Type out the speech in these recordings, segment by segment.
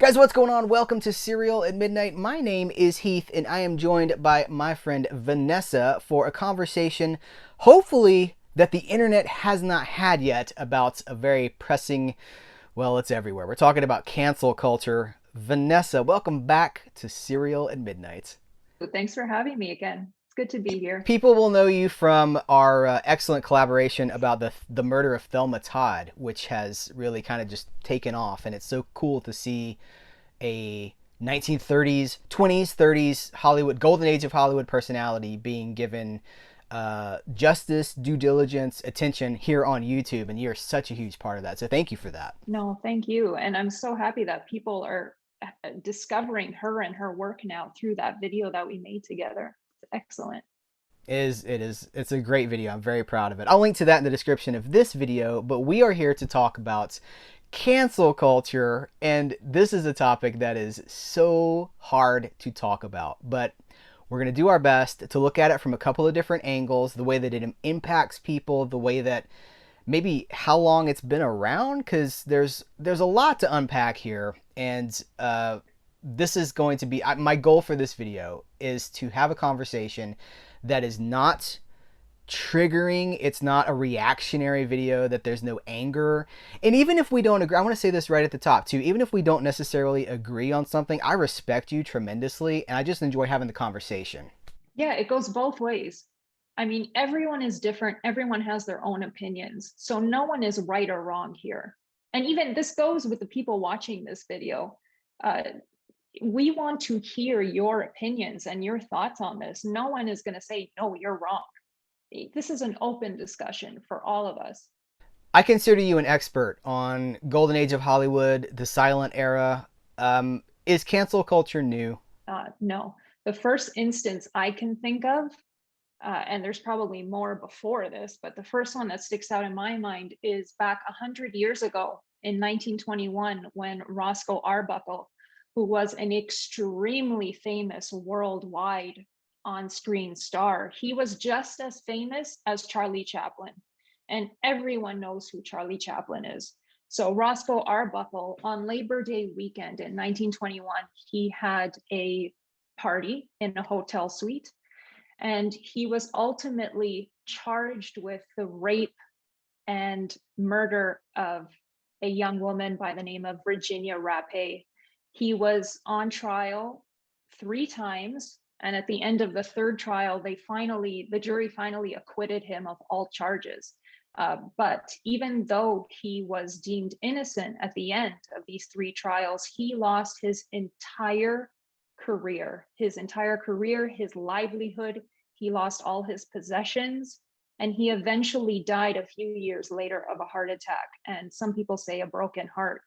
Guys, what's going on? Welcome to Serial at Midnight. My name is Heath, and I am joined by my friend Vanessa for a conversation, hopefully, that the internet has not had yet about a very pressing, well, it's everywhere. We're talking about cancel culture. Vanessa, welcome back to Serial at Midnight. Thanks for having me again. It's good to be here. People will know you from our excellent collaboration about the murder of Thelma Todd, which has really kind of just taken off, and it's so cool to see a 1930s, 20s, 30s Hollywood, golden age of Hollywood personality being given justice, due diligence, attention here on YouTube, and you're such a huge part of that. So thank you for that. No, thank you. And I'm so happy that people are discovering her and her work now through that video that we made together. It's excellent. It's a great video. I'm very proud of it. I'll link to that in the description of this video, but we are here to talk about cancel culture, and this is a topic that is so hard to talk about, but we're going to do our best to look at it from a couple of different angles, the way that it impacts people, the way that maybe how long it's been around, because there's a lot to unpack here, and this is going to be my goal for this video is to have a conversation that is not triggering. It's not a reactionary video, that there's no anger. And even if we don't agree, I want to say this right at the top too, even if we don't necessarily agree on something, I respect you tremendously, and I just enjoy having the conversation. Yeah, it goes both ways. I mean, everyone is different. Everyone has their own opinions. So no one is right or wrong here. And even this goes with the people watching this video. Uh, we want to hear your opinions and your thoughts on this. No one is going to say, no, you're wrong. This is an open discussion for all of us. I consider you an expert on golden age of Hollywood, the silent era. Is cancel culture new? No, the first instance I can think of, and there's probably more before this, but the first one that sticks out in my mind is back 100 years ago in 1921 when Roscoe Arbuckle, who was an extremely famous worldwide on-screen star, he was just as famous as Charlie Chaplin. And everyone knows who Charlie Chaplin is. So Roscoe Arbuckle on Labor Day weekend in 1921, he had a party in a hotel suite, and he was ultimately charged with the rape and murder of a young woman by the name of Virginia Rapé. He was on trial 3 times, and at the end of the third trial, the jury finally acquitted him of all charges. But even though he was deemed innocent at the end of these 3 trials, he lost his entire career, his livelihood. He lost all his possessions, and he eventually died a few years later of a heart attack. And some people say a broken heart,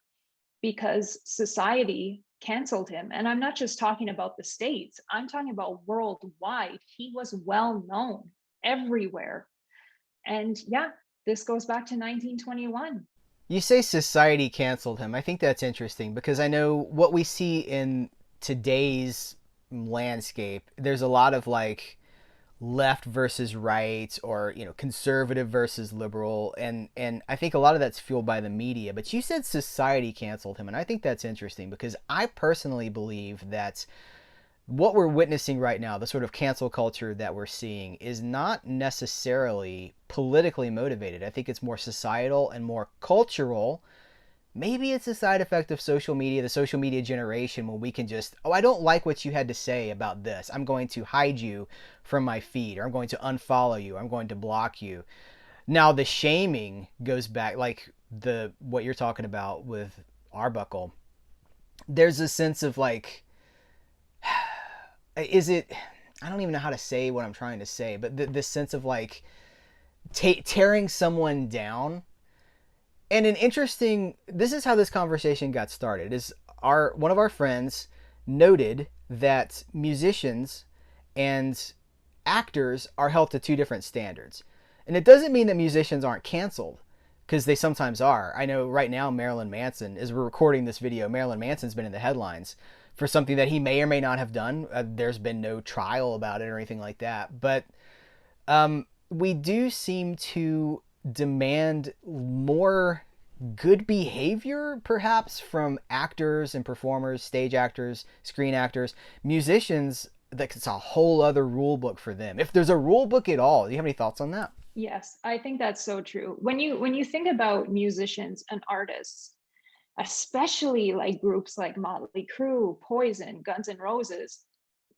because society canceled him. And I'm not just talking about the States, I'm talking about worldwide. He was well known everywhere. And yeah, this goes back to 1921. You say society canceled him. I think that's interesting because I know what we see in today's landscape. There's a lot of like left versus right, or conservative versus liberal, and I think a lot of that's fueled by the media. But you said society canceled him, and I think that's interesting because I personally believe that what we're witnessing right now, the sort of cancel culture that we're seeing, is not necessarily politically motivated. I think it's more societal and more cultural. Maybe it's a side effect of social media, the social media generation, when we can just, oh, I don't like what you had to say about this. I'm going to hide you from my feed, or I'm going to unfollow you, or I'm going to block you. Now, the shaming goes back, like what you're talking about with Arbuckle. There's a sense of like, is it, I don't even know how to say what I'm trying to say, but the sense of like tearing someone down. And this is how this conversation got started, is one of our friends noted that musicians and actors are held to two different standards. And it doesn't mean that musicians aren't canceled, because they sometimes are. I know right now Marilyn Manson, as we're recording this video, Marilyn Manson's been in the headlines for something that he may or may not have done. There's been no trial about it or anything like that. But we do seem to demand more good behavior, perhaps, from actors and performers, stage actors, screen actors, musicians. That's a whole other rule book for them. If there's a rule book at all, do you have any thoughts on that? Yes, I think that's so true. When you think about musicians and artists, especially like groups like Motley Crue, Poison, Guns N' Roses,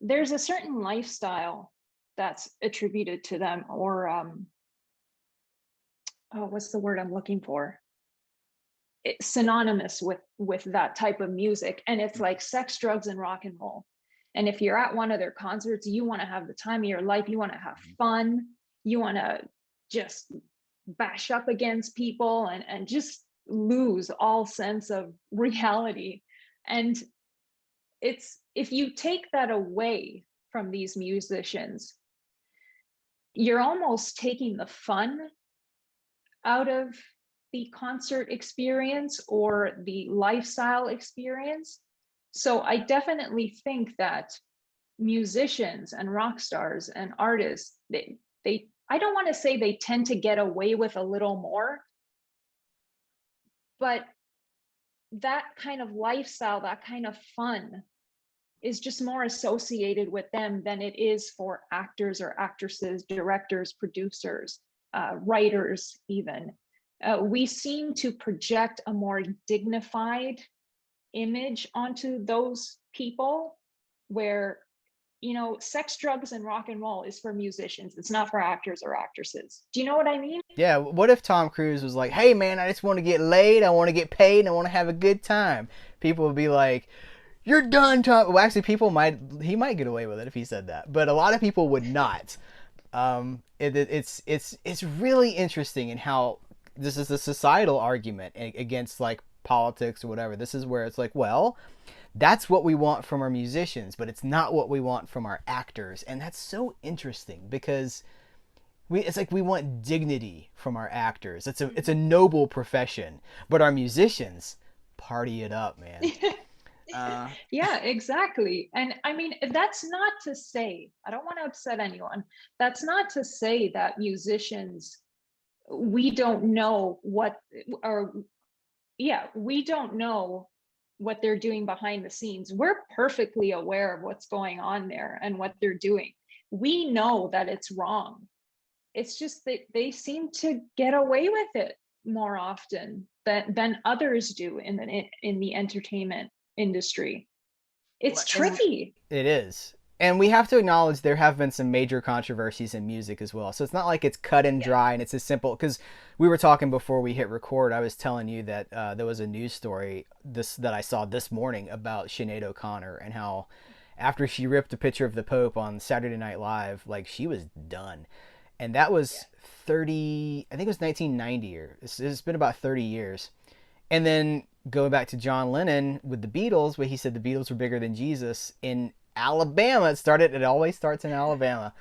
there's a certain lifestyle that's attributed to them, or oh, what's the word I'm looking for? It's synonymous with that type of music, and it's like sex, drugs, and rock and roll. And if you're at one of their concerts, you want to have the time of your life. You want to have fun. You want to just bash up against people and just lose all sense of reality. And it's, if you take that away from these musicians, you're almost taking the fun out of the concert experience or the lifestyle experience. So I definitely think that musicians and rock stars and artists, they I don't want to say they tend to get away with a little more, but that kind of lifestyle, that kind of fun is just more associated with them than it is for actors or actresses, directors, producers, writers, even. We seem to project a more dignified image onto those people, where, sex, drugs, and rock and roll is for musicians. It's not for actors or actresses. Do you know what I mean? Yeah, what if Tom Cruise was like, "Hey man, I just want to get laid, I want to get paid, and I want to have a good time." People would be like, "You're done, Tom." Well, actually, he might get away with it if he said that, but a lot of people would not. It's really interesting in how this is a societal argument against like politics or whatever. This is where it's like, well, that's what we want from our musicians, but it's not what we want from our actors, and that's so interesting because it's like we want dignity from our actors. It's a noble profession, but our musicians party it up, man. Uh, Yeah, exactly. And I mean, that's not to say, I don't want to upset anyone. That's not to say that musicians, we don't know what, or yeah, we don't know what they're doing behind the scenes. We're perfectly aware of what's going on there and what they're doing. We know that it's wrong. It's just that they seem to get away with it more often than others do in the entertainment industry. It's and tricky. it is. And we have to acknowledge there have been some major controversies in music as well. So it's not like it's cut and Yeah. dry and it's as simple. Because we were talking before we hit record, I was telling you that there was a news story that I saw this morning about Sinead O'Connor and how after she ripped a picture of the Pope on Saturday Night Live, like she was done. And that Yeah. was 30, I think it was 1990, or it's been about 30 years. And then going back to John Lennon with the Beatles, where he said the Beatles were bigger than Jesus in Alabama. It always starts in Alabama.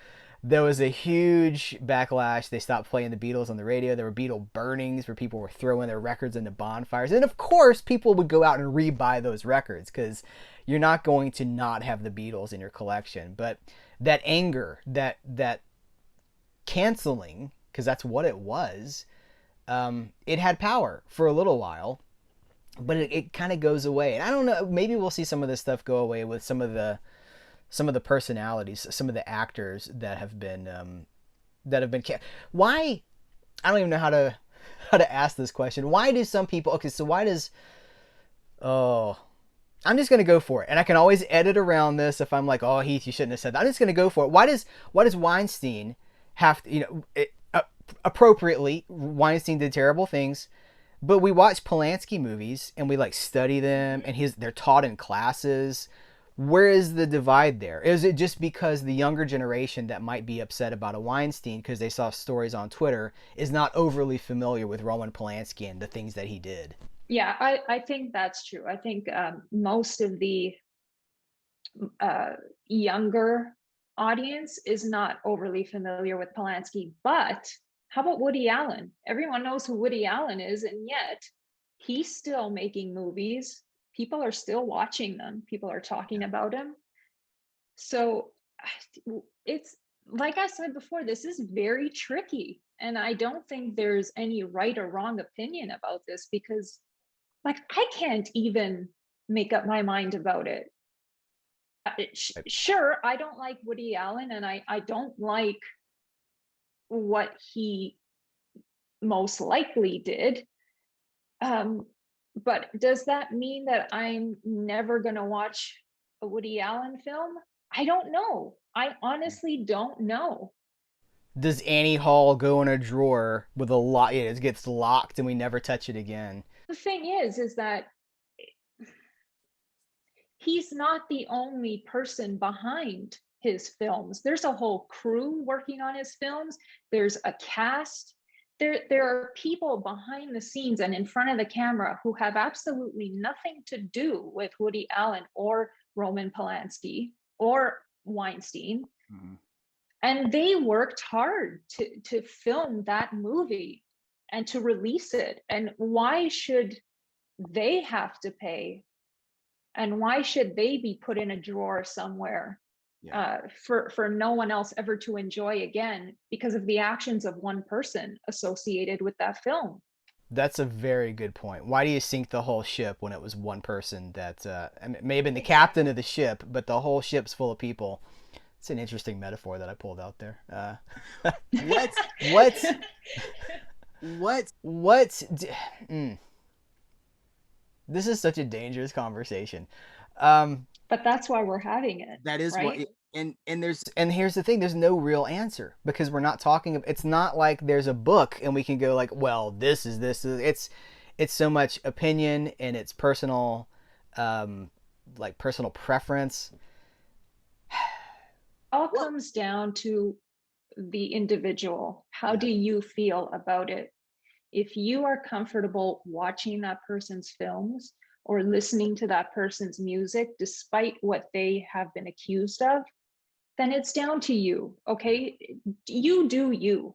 There was a huge backlash. They stopped playing the Beatles on the radio. There were Beatle burnings where people were throwing their records into bonfires. And of course, people would go out and re-buy those records because you're not going to not have the Beatles in your collection. But that anger, that canceling, because that's what it was, it had power for a little while, but it kind of goes away. And I don't know, maybe we'll see some of this stuff go away with some of the personalities, some of the actors that have been why, I don't even know how to ask this question. Why do some people, okay, so why does, oh, I'm just gonna go for it, and I can always edit around this if I'm like, oh, Heath, you shouldn't have said that. I'm just gonna go for it. Why does Weinstein have to, appropriately, Weinstein did terrible things, but we watch Polanski movies and we like study them, and they're taught in classes. Where is the divide there? Is it just because the younger generation that might be upset about a Weinstein because they saw stories on Twitter is not overly familiar with Roman Polanski and the things that he did? Yeah, I think that's true. I think most of the uh, younger audience is not overly familiar with Polanski. But how about Woody Allen? Everyone knows who Woody Allen is, and yet he's still making movies. People are still watching them. People are talking about him. So it's, like I said before, this is very tricky. And I don't think there's any right or wrong opinion about this because, like, I can't even make up my mind about it. Sure, I don't like Woody Allen, and I don't like what he most likely did. Um, but does that mean that I'm never going to watch a Woody Allen film? I don't know. I honestly don't know. Does Annie Hall go in a drawer with a lock? It gets locked and we never touch it again. The thing is that he's not the only person behind his films. There's a whole crew working on his films. There's a cast. There are people behind the scenes and in front of the camera who have absolutely nothing to do with Woody Allen or Roman Polanski or Weinstein. Mm-hmm. And they worked hard to film that movie and to release it. And why should they have to pay, and why should they be put in a drawer somewhere Yeah. for no one else ever to enjoy again because of the actions of one person associated with that film? That's a very good point. Why do you sink the whole ship when it was one person that it may have been the captain Exactly. of the ship, but the whole ship's full of people? It's an interesting metaphor that I pulled out there. What? What? What? What? Mm. This is such a dangerous conversation. Um, But that's why we're having it, that is what, right? and here's the thing: there's no real answer because we're not talking. It's not like there's a book and we can go like, well, this is this. It's so much opinion and it's personal, um, like personal preference. All Well, comes down to the individual. How yeah. do you feel about it? If you are comfortable watching that person's films or listening to that person's music, despite what they have been accused of, then it's down to you. Okay. You do you.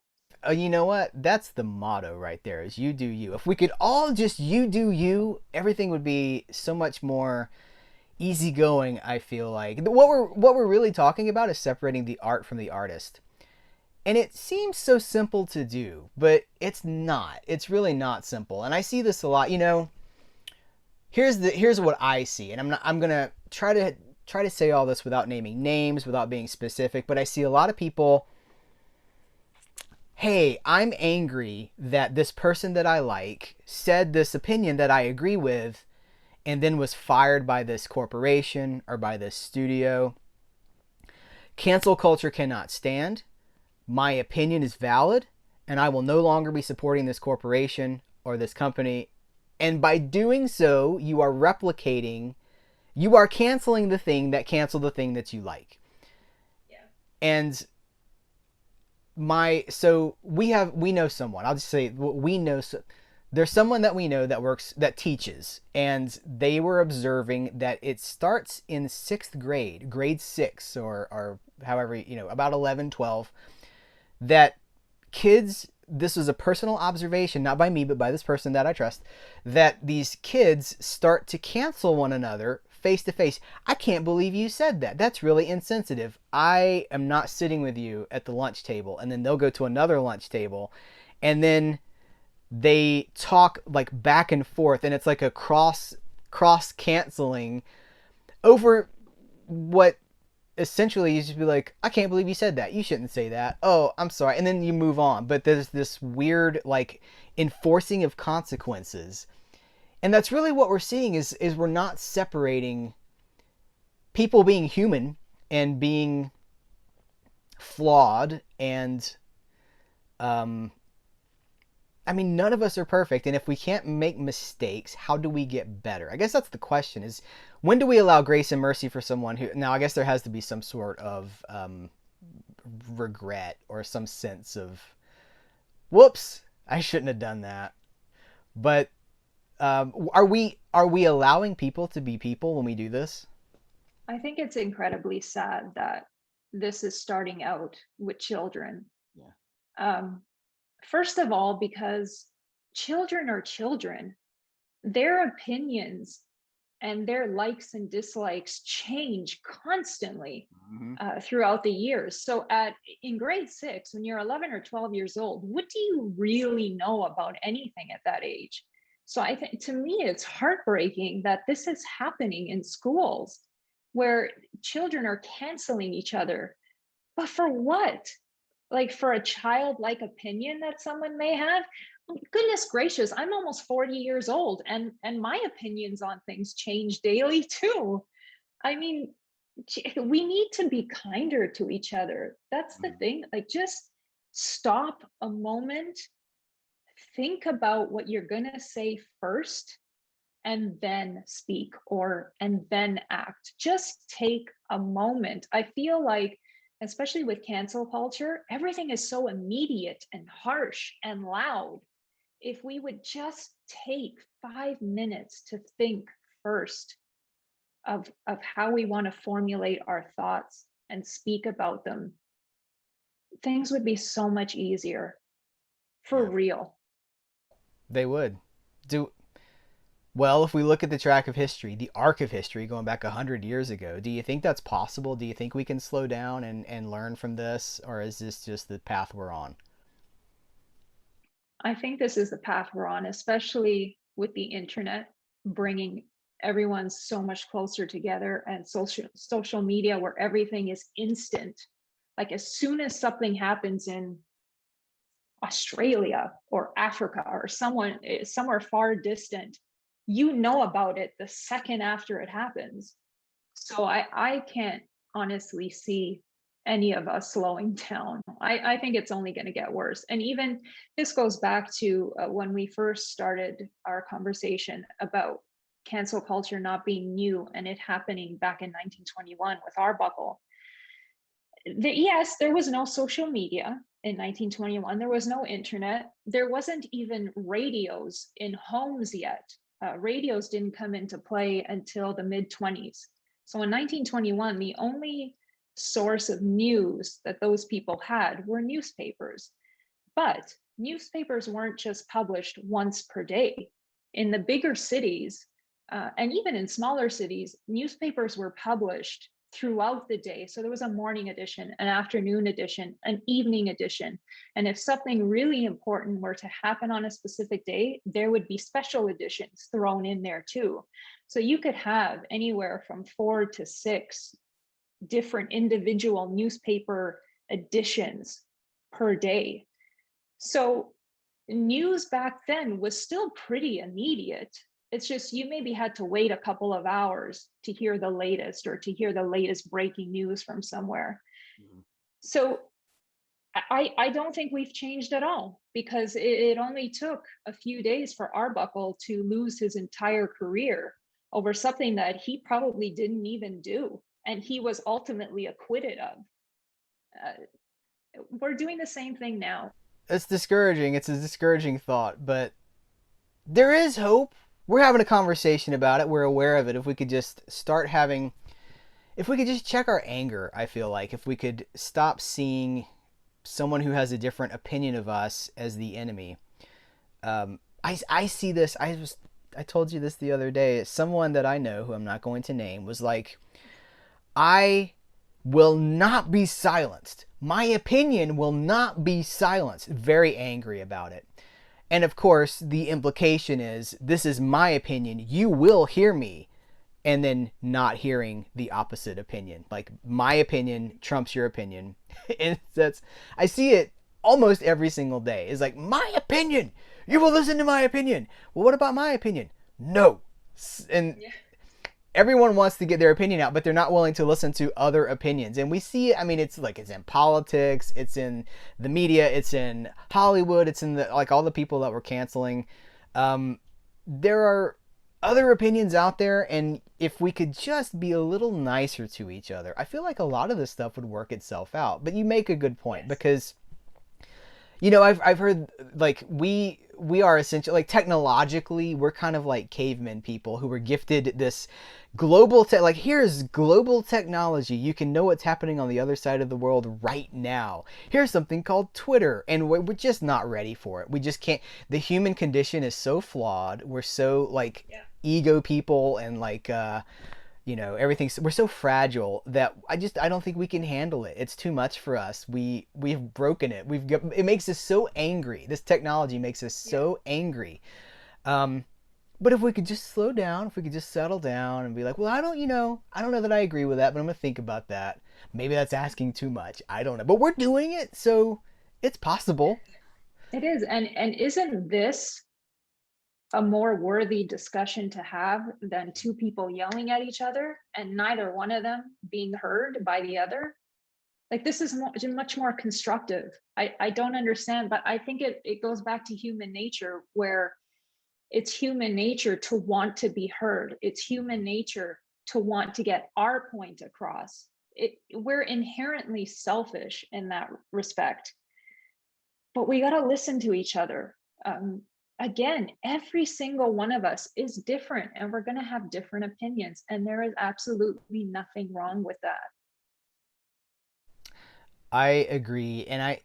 You know what? That's the motto right there. Is you do you. If we could all just you do you, everything would be so much more easygoing. I feel like what we're really talking about is separating the art from the artist. And it seems so simple to do, but it's not. It's really not simple. And I see this a lot. Here's what I see, and I'm gonna try to say all this without naming names, without being specific. But I see a lot of people. Hey, I'm angry that this person that I like said this opinion that I agree with, and then was fired by this corporation or by this studio. Cancel culture cannot stand. My opinion is valid, and I will no longer be supporting this corporation or this company. And by doing so, you are canceling the thing that canceled the thing that you like. Yeah. And we know someone. I'll just say we know. There's someone that we know that teaches, and they were observing that it starts in sixth grade, grade six, or however, about 11, 12, that kids, this was a personal observation, not by me, but by this person that I trust, that these kids start to cancel one another face to face. I can't believe you said that. That's really insensitive. I am not sitting with you at the lunch table. And then they'll go to another lunch table, and then they talk like back and forth, and it's like a cross canceling over what essentially you just be like, I can't believe you said that. You shouldn't say that. Oh, I'm sorry. And then you move on. But there's this weird like enforcing of consequences. And that's really what we're seeing is we're not separating people being human and being flawed and um I mean, none of us are perfect, and if we can't make mistakes, how do we get better? I guess that's the question: is when do we allow grace and mercy for someone who? Now, I guess there has to be some sort of regret or some sense of, whoops, I shouldn't have done that. But are we allowing people to be people when we do this? I think it's incredibly sad that this is starting out with children. Yeah. Um, First of all, because children are children, their opinions and their likes and dislikes change constantly Mm-hmm. throughout the years. So in grade 6, when you're 11 or 12 years old, what do you really know about anything at that age? So I think, to me, it's heartbreaking that this is happening in schools where children are canceling each other. But for what? Like, for a childlike opinion that someone may have? Goodness gracious, I'm almost 40 years old, and my opinions on things change daily too. I mean, we need to be kinder to each other. That's the thing. Like, just stop a moment, think about what you're going to say first, and then speak, or and then act. Just take a moment. I feel like, especially with cancel culture, everything is so immediate and harsh and loud. If we would just take 5 minutes to think first of how we want to formulate our thoughts and speak about them, things would be so much easier, for Yeah, real. they would. Do well if we look at the track of history, the arc of history going back 100 years ago. Do you think that's possible? Do you think we can slow down and learn from this, or is this just the path we're on? I think this is the path we're on, especially with the internet bringing everyone so much closer together, and social media where everything is instant. Like, as soon as something happens in Australia or Africa or somewhere far distant, you know about it the second after it happens. So I can't honestly see any of us slowing down. I think it's only going to get worse. And even this goes back to when we first started our conversation about cancel culture not being new and it happening back in 1921 with Arbuckle. Yes, there was no social media in 1921. There was no internet. There wasn't even radios in homes yet. Radios didn't come into play until the mid 20s. So in 1921, the only source of news that those people had were newspapers. But newspapers weren't just published once per day. In the bigger cities, and even in smaller cities, newspapers were published throughout the day. So there was a morning edition, an afternoon edition, an evening edition. And if something really important were to happen on a specific day, there would be special editions thrown in there too. So you could have anywhere from 4 to 6 different individual newspaper editions per day. So news back then was still pretty immediate. It's just you maybe had to wait a couple of hours to hear the latest, or to hear the latest breaking news from somewhere. So I don't think we've changed at all, because it only took a few days for Arbuckle to lose his entire career over something that he probably didn't even do, and he was ultimately acquitted of. We're doing the same thing now. It's discouraging. It's a discouraging thought, but there is hope. We're having a conversation about it. We're aware of it. If we could just start having, if we could just check our anger, I feel like if we could stop seeing someone who has a different opinion of us as the enemy. I see this. I told you this the other day. Someone that I know, who I'm not going to name, was like, I will not be silenced. My opinion will not be silenced. Very angry about it. And of course, the implication is, this is my opinion. You will hear me. And then not hearing the opposite opinion. Like, my opinion trumps your opinion. And I see it almost every single day. It's like, my opinion. You will listen to my opinion. Well, what about my opinion? No. And Yeah. everyone wants to get their opinion out, but they're not willing to listen to other opinions. And we see it. I mean, it's like, it's in politics, it's in the media, it's in Hollywood, it's in like all the people that we're canceling. There are other opinions out there, and if we could just be a little nicer to each other, I feel like a lot of this stuff would work itself out. But you make a good point, Yes. because I've heard, like, we are essentially, like, technologically, we're kind of like cavemen people who were gifted this like, here's global technology. You can know what's happening on the other side of the world right now. Here's something called Twitter, and we're just not ready for it. We just can't. The human condition is so flawed. We're so, like, Yeah. ego people and like everything's we're so fragile that I don't think we can handle it. It's too much for us. We've broken it. It makes us so angry. This technology makes us Yeah. so angry. Um, but if we could just slow down, if we could just settle down and be like, well, I don't know that I agree with that, but I'm gonna think about that. Maybe that's asking too much. I don't know, but we're doing it, so it's possible. It is. And isn't this a more worthy discussion to have than two people yelling at each other and neither one of them being heard by the other? Like this is much more constructive. I don't understand, but I think it goes back to human nature where it's human nature to want to be heard. It's human nature to want to get our point across. We're inherently selfish in that respect, but we got to listen to each other. Again, every single one of us is different and we're going to have different opinions. And there is absolutely nothing wrong with that. I agree, and I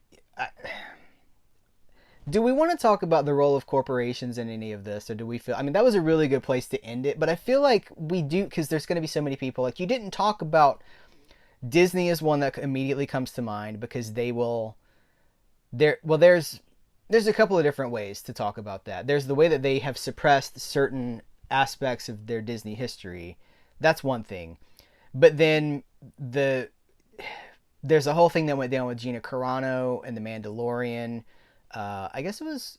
do we want to talk about the role of corporations in any of this, or do we feel? I mean, that was a really good place to end it, but I feel like we do because there's going to be so many people. Like you didn't talk about Disney is one that immediately comes to mind because they will there. Well, there's a couple of different ways to talk about that. There's the way that they have suppressed certain aspects of their Disney history. That's one thing, but then the there's a whole thing that went down with Gina Carano and the Mandalorian. I guess it was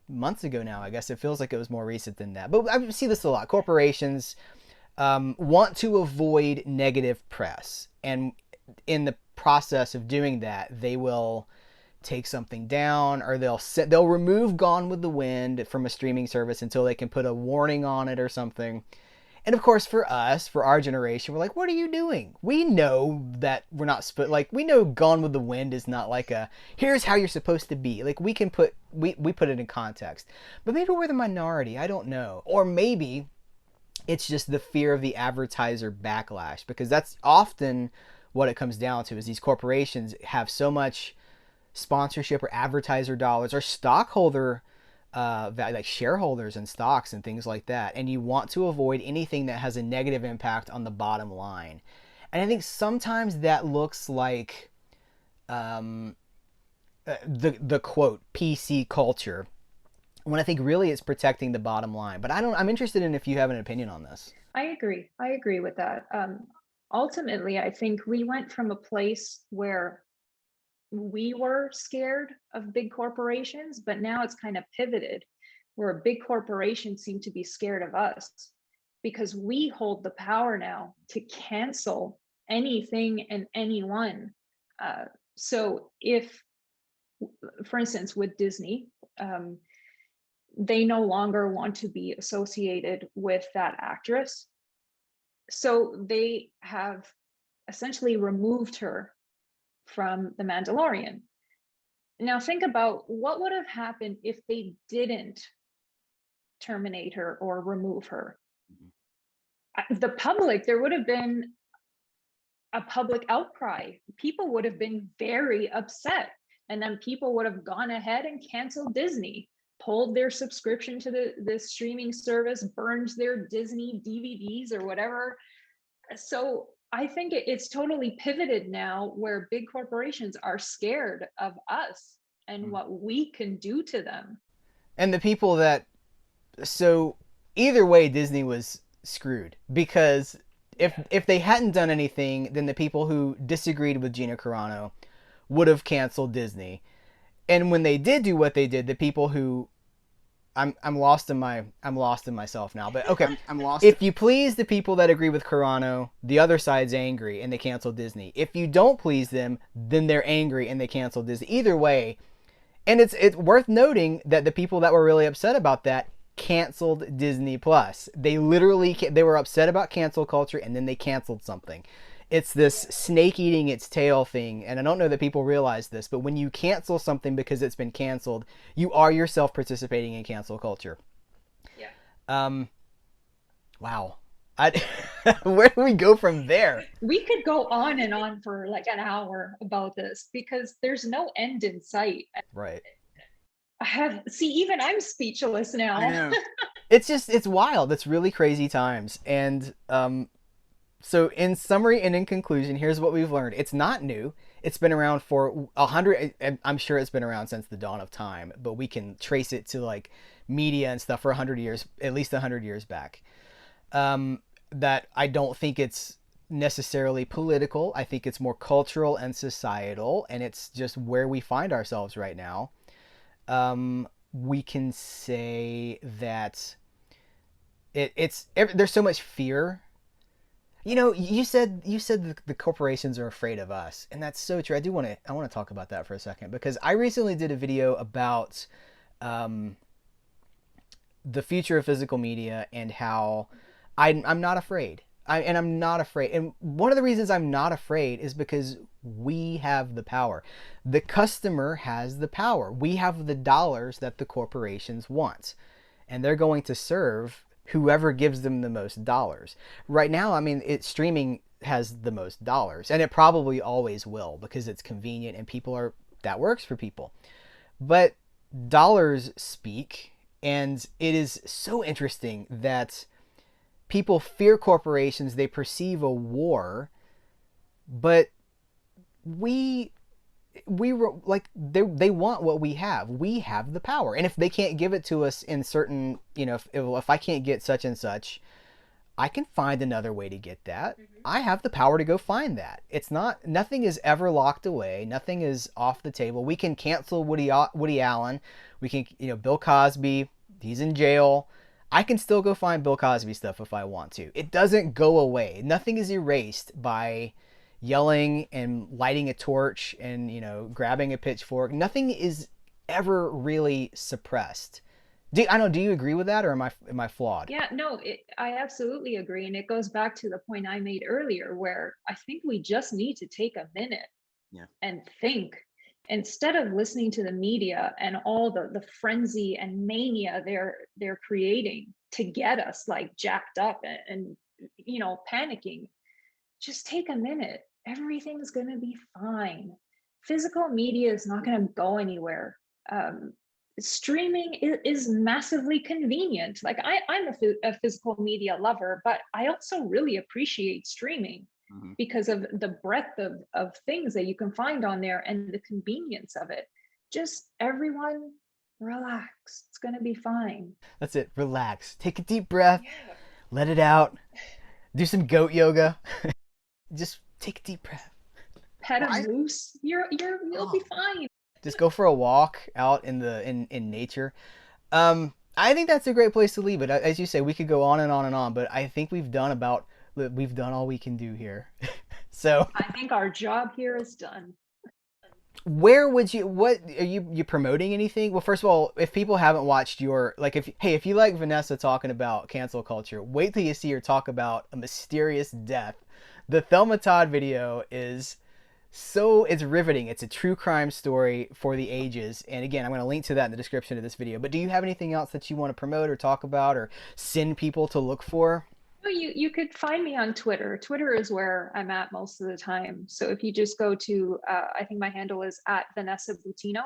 months ago now. I guess it feels like it was more recent than that. But I see this a lot. Corporations want to avoid negative press, and in the process of doing that, they will take something down, or they'll remove Gone with the Wind from a streaming service until they can put a warning on it or something. And of course, for us, for our generation, we're like, "What are you doing?" We know that we're not like we know Gone with the Wind is not like a here's how you're supposed to be. Like we put it in context, but maybe we're the minority. I don't know, or maybe it's just the fear of the advertiser backlash because that's often what it comes down to is these corporations have so much sponsorship or advertiser dollars or stockholder like shareholders and stocks and things like that, and you want to avoid anything that has a negative impact on the bottom line. And I think sometimes that looks like um, the quote PC culture when I think really it's protecting the bottom line. But I'm interested in if you have an opinion on this. I agree. I agree with that. Ultimately, I think we went from a place where we were scared of big corporations, but now it's kind of pivoted where big corporations seem to be scared of us because we hold the power now to cancel anything and anyone. So if, for instance, with Disney, um, they no longer want to be associated with that actress. So they have essentially removed her from The Mandalorian. Now, think about what would have happened if they didn't terminate her or remove her. The public, there would have been a public outcry. People would have been very upset. And then people would have gone ahead and canceled Disney, pulled their subscription to the streaming service, burned their Disney DVDs or whatever. So I think it's totally pivoted now where big corporations are scared of us and what we can do to them. And the people that so either way Disney was screwed because Yeah. if they hadn't done anything, then the people who disagreed with Gina Carano would have canceled Disney. And when they did do what they did, the people who I'm lost in myself now. But okay, I'm lost. if you please the people that agree with Carano, the other side's angry and they cancel Disney. If you don't please them, then they're angry and they cancel Disney. Either way, and it's worth noting that the people that were really upset about that canceled Disney Plus. They were upset about cancel culture and then they canceled something. It's this snake eating its tail thing, and I don't know that people realize this, but when you cancel something because it's been canceled, you are yourself participating in cancel culture. Yeah. Um, wow. I, where do we go from there? We could go on and on for like an hour about this because there's no end in sight. Right. Even I'm speechless I now. know. it's wild. It's really crazy times. And so in summary and in conclusion, here's what we've learned. It's not new. It's been around for 100. I'm sure it's been around since the dawn of time, but we can trace it to like media and stuff for 100 years, at least 100 years back. That I don't think it's necessarily political. I think it's more cultural and societal, and it's just where we find ourselves right now. We can say that there's so much fear. You know, you said the corporations are afraid of us, and that's so true. I want to talk about that for a second because I recently did a video about um, the future of physical media and how I'm not afraid. I'm not afraid. And one of the reasons I'm not afraid is because we have the power. The customer has the power. We have the dollars that the corporations want. And they're going to serve whoever gives them the most dollars. Right now, I mean, streaming has the most dollars, and it probably always will because it's convenient and that works for people. But dollars speak, and it is so interesting that people fear corporations, they perceive a war, but we like they want what we have. We have the power, and if they can't give it to us in certain, if I can't get such and such, I can find another way to get that. Mm-hmm. I have the power to go find that. It's not, nothing is ever locked away. Nothing is off the table. We can cancel Woody Allen. We can, Bill Cosby, he's in jail. I can still go find Bill Cosby stuff if I want to. It doesn't go away. Nothing is erased by yelling and lighting a torch and, grabbing a pitchfork. Nothing is ever really suppressed. Do you agree with that, or am I flawed? Yeah, no, I absolutely agree. And it goes back to the point I made earlier, where I think we just need to take a minute Yeah. and think instead of listening to the media and all the frenzy and mania they're creating to get us like jacked up and panicking. Just take a minute. Everything's going to be fine. Physical media is not going to go anywhere. Streaming is massively convenient. Like I'm a physical media lover, but I also really appreciate streaming. Mm-hmm. Because of the breadth of things that you can find on there and the convenience of it. Just everyone relax. It's going to be fine. That's it. Relax. Take a deep breath. Yeah. Let it out. Do some goat yoga. Just take a deep breath. Pet a moose. You'll be fine. Just go for a walk out in nature. I think that's a great place to leave it. As you say, we could go on and on and on, but I think we've done all we can do here. So I think our job here is done. What are you promoting anything? Well, first of all, if people haven't watched if you like Vanessa talking about cancel culture, wait till you see her talk about a mysterious death. The Thelma Todd video it's riveting. It's a true crime story for the ages. And again, I'm going to link to that in the description of this video. But do you have anything else that you want to promote or talk about or send people to look for? You could find me on Twitter. Twitter is where I'm at most of the time. So if you just go to, I think my handle is at Vanessa Buttino.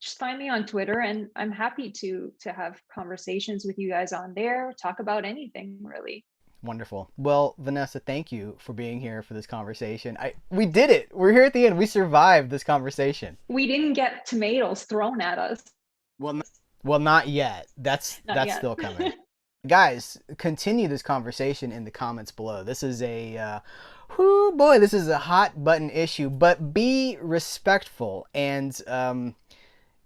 Just find me on Twitter, and I'm happy to have conversations with you guys on there. Talk about anything, really. Wonderful. Well, Vanessa, thank you for being here for this conversation. We did it. We're here at the end. We survived this conversation. We didn't get tomatoes thrown at us. Well, not yet. That's still coming. Guys, continue this conversation in the comments below. This is this is a hot button issue, but be respectful. And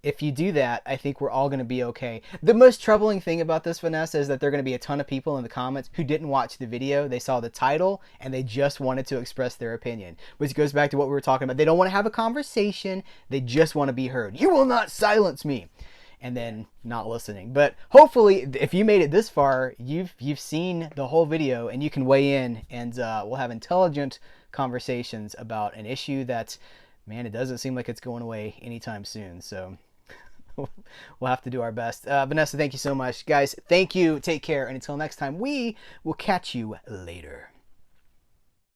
if you do that, I think we're all going to be okay. The most troubling thing about this, Vanessa, is that there are going to be a ton of people in the comments who didn't watch the video. They saw the title and they just wanted to express their opinion, which goes back to what we were talking about. They don't want to have a conversation. They just want to be heard. You will not silence me. And then not listening. But hopefully, if you made it this far, you've seen the whole video and you can weigh in, and we'll have intelligent conversations about an issue that, man, it doesn't seem like it's going away anytime soon. So we'll have to do our best. Vanessa, thank you so much. Guys, thank you. Take care. And until next time, we will catch you later.